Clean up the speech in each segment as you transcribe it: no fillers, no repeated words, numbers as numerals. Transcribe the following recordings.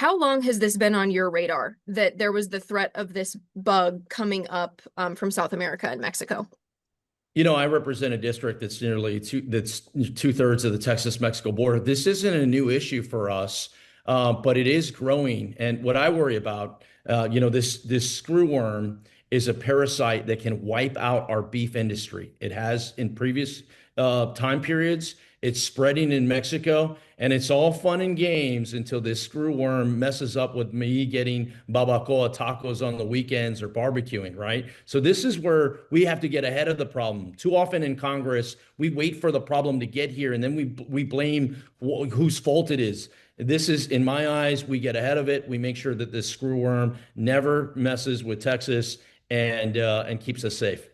How long has this been on your radar that there was the threat of this bug coming up from South America and Mexico? I represent a district that's two-thirds of the Texas-Mexico border. This isn't a new issue for us, but it is growing. And what I worry about, this screwworm is a parasite that can wipe out our beef industry. It has in previous time periods. It's spreading in Mexico, and it's all fun and games until this screwworm messes up with me getting barbacoa tacos on the weekends or barbecuing, right? So this is where we have to get ahead of the problem. Too often in Congress, we wait for the problem to get here, and then we blame whose fault it is. This is, in my eyes, we get ahead of it. We make sure that this screwworm never messes with Texas and keeps us safe.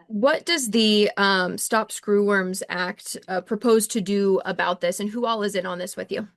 What does the Stop Screwworms Act propose to do about this, and who all is in on this with you?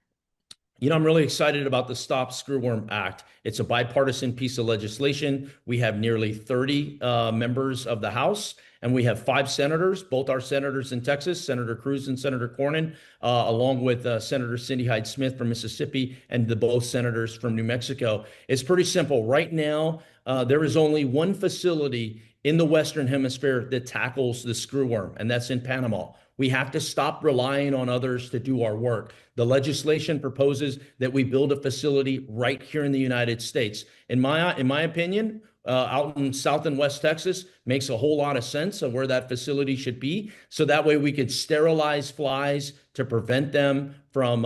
I'm really excited about the Stop Screwworm Act. It's a bipartisan piece of legislation. We have nearly 30 members of the House, and we have 5 senators, both our senators in Texas, Senator Cruz and Senator Cornyn, along with Senator Cindy Hyde-Smith from Mississippi and the both senators from New Mexico. It's pretty simple. Right now, there is only one facility in the Western Hemisphere that tackles the screwworm, and that's in Panama. We have to stop relying on others to do our work. The legislation proposes that we build a facility right here in the United States. In my opinion, out in South and West Texas makes a whole lot of sense of where that facility should be. So that way we could sterilize flies to prevent them from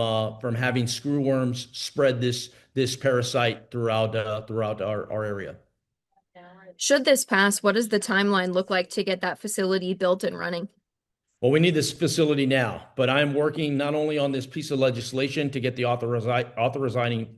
having screwworms spread this parasite throughout our area. Should this pass, what does the timeline look like to get that facility built and running? Well, we need this facility now, but I'm working not only on this piece of legislation to get the authorizing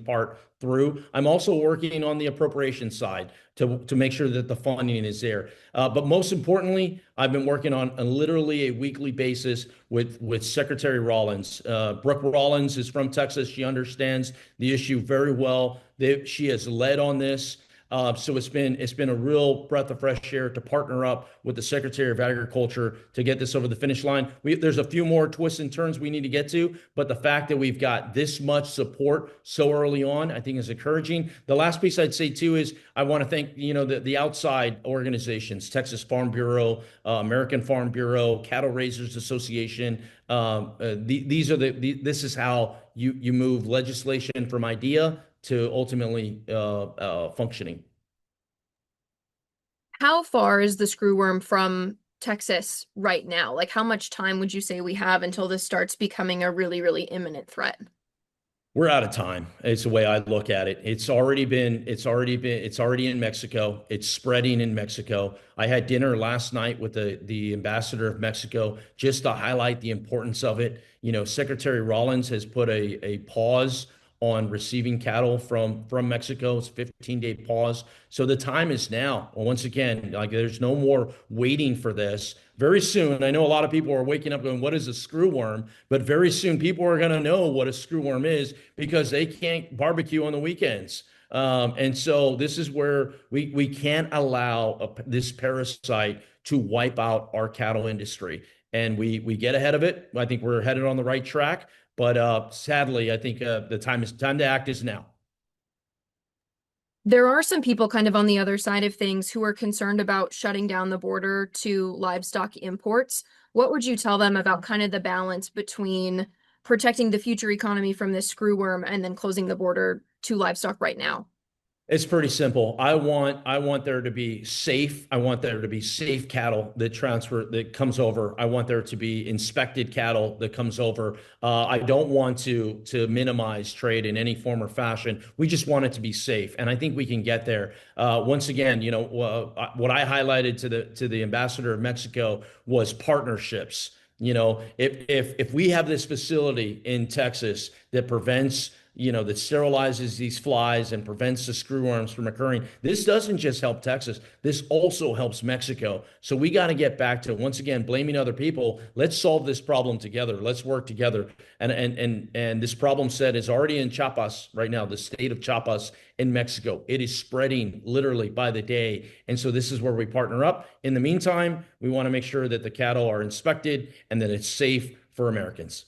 part through. I'm also working on the appropriation side to make sure that the funding is there. But most importantly, I've been working on literally a weekly basis with Secretary Rollins. Brooke Rollins is from Texas. She understands the issue very well. She has led on this. So it's been a real breath of fresh air to partner up with the Secretary of Agriculture to get this over the finish line. There's a few more twists and turns we need to get to, but the fact that we've got this much support so early on, I think is encouraging. The last piece I'd say too is I want to thank the outside organizations, Texas Farm Bureau, American Farm Bureau, Cattle Raisers Association. This is how you move legislation from idea to ultimately functioning. How far is the screwworm from Texas right now? Like, how much time would you say we have until this starts becoming a really, really imminent threat? We're out of time. It's the way I look at it. It's already in Mexico. It's spreading in Mexico. I had dinner last night with the ambassador of Mexico just to highlight the importance of it. Secretary Rollins has put a pause on receiving cattle from Mexico. It's a 15-day pause. So the time is now. Well, once again, like there's no more waiting for this. Very soon, I know a lot of people are waking up going, what is a screwworm? But very soon people are going to know what a screwworm is because they can't barbecue on the weekends. And so this is where we can't allow this parasite to wipe out our cattle industry. And we get ahead of it. I think we're headed on the right track. But sadly, I think the time to act is now. There are some people kind of on the other side of things who are concerned about shutting down the border to livestock imports. What would you tell them about kind of the balance between protecting the future economy from this screwworm and then closing the border to livestock right now? It's pretty simple. I want there to be safe. I want there to be safe cattle that comes over. I want there to be inspected cattle that comes over. I don't want to minimize trade in any form or fashion. We just want it to be safe, and I think we can get there. Once again, what I highlighted to the ambassador of Mexico was partnerships. If we have this facility in Texas that prevents that sterilizes these flies and prevents the screwworms from occurring. This doesn't just help Texas. This also helps Mexico. So we got to get back to, once again, blaming other people. Let's solve this problem together. Let's work together. And this problem set is already in Chiapas right now, the state of Chiapas in Mexico. It is spreading literally by the day. And so this is where we partner up. In the meantime, we want to make sure that the cattle are inspected and that it's safe for Americans.